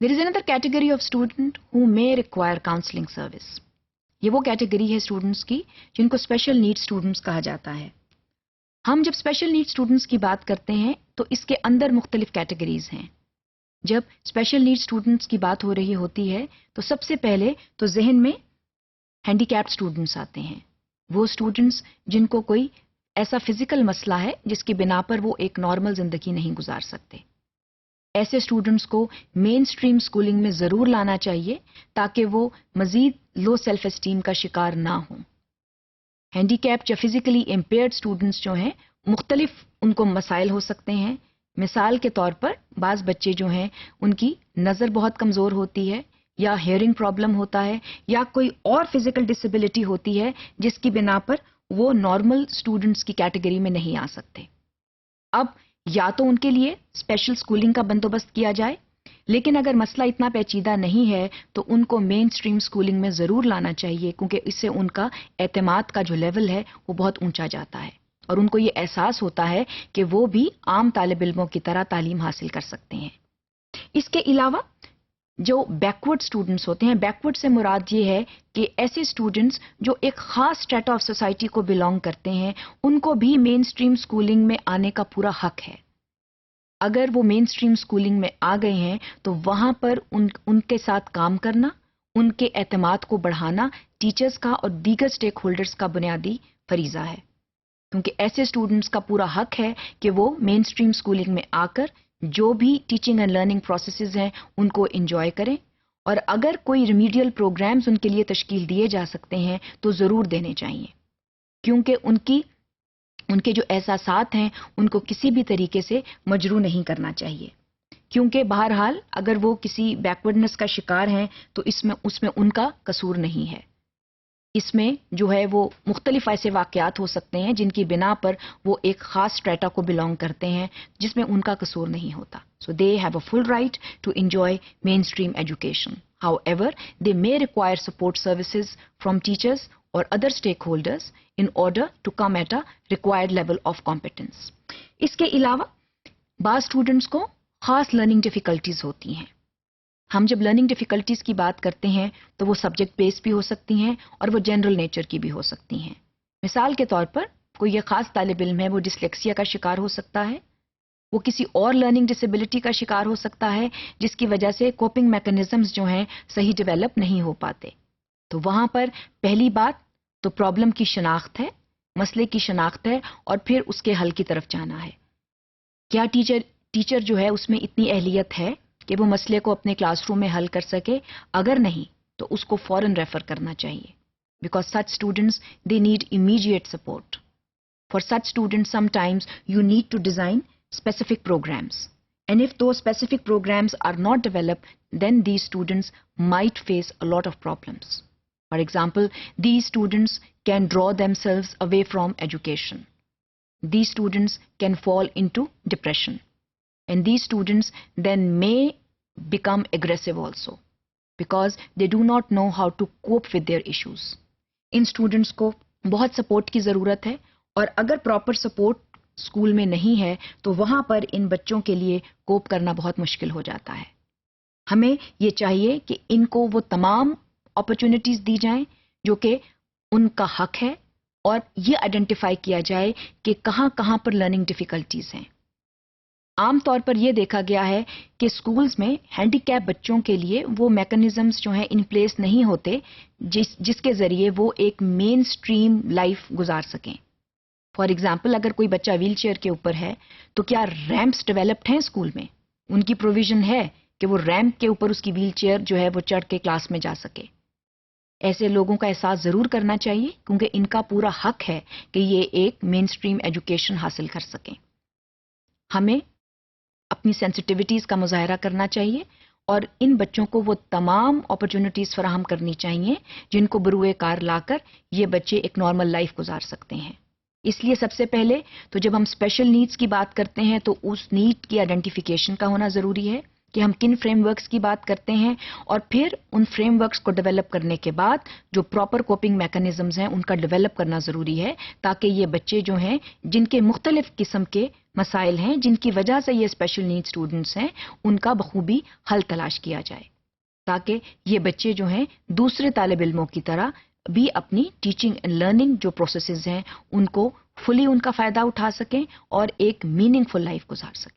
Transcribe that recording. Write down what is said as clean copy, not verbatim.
There is another category of student who may require counseling service. یہ وہ category ہے students کی جن کو اسپیشل نیڈ اسٹوڈنٹس کہا جاتا ہے. ہم جب اسپیشل نیڈ اسٹوڈنٹس کی بات کرتے ہیں تو اس کے اندر مختلف کیٹیگریز ہیں. جب اسپیشل نیڈ اسٹوڈنٹس کی بات ہو رہی ہوتی ہے تو سب سے پہلے تو ذہن میں ہینڈی کیپڈ اسٹوڈنٹس آتے ہیں. وہ اسٹوڈنٹس جن کو کوئی ایسا فزیکل مسئلہ ہے جس کی بنا پر وہ ایک نارمل زندگی نہیں گزار سکتے. ایسے اسٹوڈنٹس کو مین اسٹریم اسکولنگ میں ضرور لانا چاہیے تاکہ وہ مزید لو سیلف اسٹیم کا شکار نہ ہوں. ہینڈی کیپڈ یا فزیکلی امپیئرڈ اسٹوڈنٹس جو ہیں مختلف ان کو مسائل ہو سکتے ہیں. مثال کے طور پر بعض بچے جو ہیں ان کی نظر بہت کمزور ہوتی ہے یا ہیئرنگ پرابلم ہوتا ہے یا کوئی اور فزیکل ڈسیبلٹی ہوتی ہے جس کی بنا پر وہ نارمل اسٹوڈنٹس کی کیٹیگری میں نہیں آ سکتے. اب یا تو ان کے لیے اسپیشل اسکولنگ کا بندوبست کیا جائے، لیکن اگر مسئلہ اتنا پیچیدہ نہیں ہے تو ان کو مین اسٹریم اسکولنگ میں ضرور لانا چاہیے، کیونکہ اس سے ان کا اعتماد کا جو لیول ہے وہ بہت اونچا جاتا ہے اور ان کو یہ احساس ہوتا ہے کہ وہ بھی عام طالب علموں کی طرح تعلیم حاصل کر سکتے ہیں. اس کے علاوہ جو بیکورڈ اسٹوڈنٹس ہوتے ہیں، بیکورڈ سے مراد یہ ہے کہ ایسے اسٹوڈنٹس جو ایک خاص اسٹریٹا آف سوسائٹی کو بلانگ کرتے ہیں ان کو بھی مین اسٹریم اسکولنگ میں آنے کا پورا حق ہے. اگر وہ مین اسٹریم اسکولنگ میں آ گئے ہیں تو وہاں پر ان کے ساتھ کام کرنا، ان کے اعتماد کو بڑھانا ٹیچرز کا اور دیگر اسٹیک ہولڈرز کا بنیادی فریضہ ہے. کیونکہ ایسے اسٹوڈنٹس کا پورا حق ہے کہ وہ مین اسٹریم اسکولنگ میں آ کر جو بھی ٹیچنگ اینڈ لرننگ پروسیسز ہیں ان کو انجوائے کریں، اور اگر کوئی ریمیڈیل پروگرامز ان کے لیے تشکیل دیے جا سکتے ہیں تو ضرور دینے چاہیے، کیونکہ ان کے جو احساسات ہیں ان کو کسی بھی طریقے سے مجروح نہیں کرنا چاہیے. کیونکہ بہرحال اگر وہ کسی بیکورڈنس کا شکار ہیں تو اس میں ان کا قصور نہیں ہے. اس میں جو ہے وہ مختلف ایسے واقعات ہو سکتے ہیں جن کی بنا پر وہ ایک خاص اسٹریٹا کو بلانگ کرتے ہیں جس میں ان کا قصور نہیں ہوتا. So they have a full right to enjoy mainstream education. However they may require support services from teachers اور other stakeholders in order to come at a required level of competence. اس کے علاوہ بعض students کو خاص learning difficulties ہوتی ہیں. ہم جب لرننگ ڈیفیکلٹیز کی بات کرتے ہیں تو وہ سبجیکٹ بیس بھی ہو سکتی ہیں اور وہ جنرل نیچر کی بھی ہو سکتی ہیں. مثال کے طور پر کوئی یہ خاص طالب علم ہے وہ ڈسلیکسیا کا شکار ہو سکتا ہے، وہ کسی اور لرننگ ڈسیبلٹی کا شکار ہو سکتا ہے جس کی وجہ سے کوپنگ میکنزمز جو ہیں صحیح ڈیولپ نہیں ہو پاتے. تو وہاں پر پہلی بات تو پرابلم کی شناخت ہے، مسئلے کی شناخت ہے، اور پھر اس کے حل کی طرف جانا ہے. کیا ٹیچر جو ہے اس میں اتنی اہلیت ہے کہ وہ مسئلے کو اپنے کلاس روم میں حل کر سکے؟ اگر نہیں تو اس کو فوراً ریفر کرنا چاہیے، because such students they need immediate support. For such students sometimes you need to design specific programs, and of those specific programs are not developed, then these students might face a lot of problems. For example, these students can draw themselves away from education. These students can fall into depression. And these students then may become aggressive also because they do not know how to cope with their issues. In students کو بہت support کی ضرورت ہے، اور اگر proper support school میں نہیں ہے تو وہاں پر ان بچوں کے لیے کوپ کرنا بہت مشکل ہو جاتا ہے. ہمیں یہ چاہیے کہ ان کو وہ تمام اپرچونٹیز دی جائیں جو کہ ان کا حق ہے، اور یہ آئیڈینٹیفائی کیا جائے کہ کہاں کہاں پر لرننگ ڈیفیکلٹیز ہیں. عام طور پر یہ دیکھا گیا ہے کہ اسکولز میں ہینڈی کیپ بچوں کے لیے وہ میکنزمز جو ہیں ان پلیس نہیں ہوتے جس کے ذریعے وہ ایک مین اسٹریم لائف گزار سکیں. فار ایگزامپل اگر کوئی بچہ ویل چیئر کے اوپر ہے تو کیا ریمپس ڈیولپڈ ہیں اسکول میں؟ ان کی پروویژن ہے کہ وہ ریمپ کے اوپر اس کی ویل چیئر جو ہے وہ چڑھ کے کلاس میں جا سکے؟ ایسے لوگوں کا احساس ضرور کرنا چاہیے، کیونکہ ان کا پورا حق ہے کہ یہ ایک مین اسٹریم ایجوکیشن حاصل کر سکیں. ہمیں اپنی سینسٹیوٹیز کا مظاہرہ کرنا چاہیے اور ان بچوں کو وہ تمام اپرچونٹیز فراہم کرنی چاہیے جن کو بروئے کار لا کر یہ بچے ایک نارمل لائف گزار سکتے ہیں. اس لیے سب سے پہلے تو جب ہم اسپیشل نیڈز کی بات کرتے ہیں تو اس نیڈ کی آئیڈینٹیفیکیشن کا ہونا ضروری ہے کہ ہم کن فریم ورکس کی بات کرتے ہیں، اور پھر ان فریم ورکس کو ڈیولپ کرنے کے بعد جو پراپر کوپنگ میکنزمز ہیں ان کا ڈیولپ کرنا ضروری ہے، تاکہ یہ بچے جو ہیں جن کے مختلف قسم کے مسائل ہیں جن کی وجہ سے یہ اسپیشل نیڈ اسٹوڈنٹس ہیں ان کا بخوبی حل تلاش کیا جائے، تاکہ یہ بچے جو ہیں دوسرے طالب علموں کی طرح بھی اپنی ٹیچنگ اینڈ لرننگ جو پروسیسز ہیں ان کو فلی ان کا فائدہ اٹھا سکیں اور ایک میننگ فل لائف گزار سکیں۔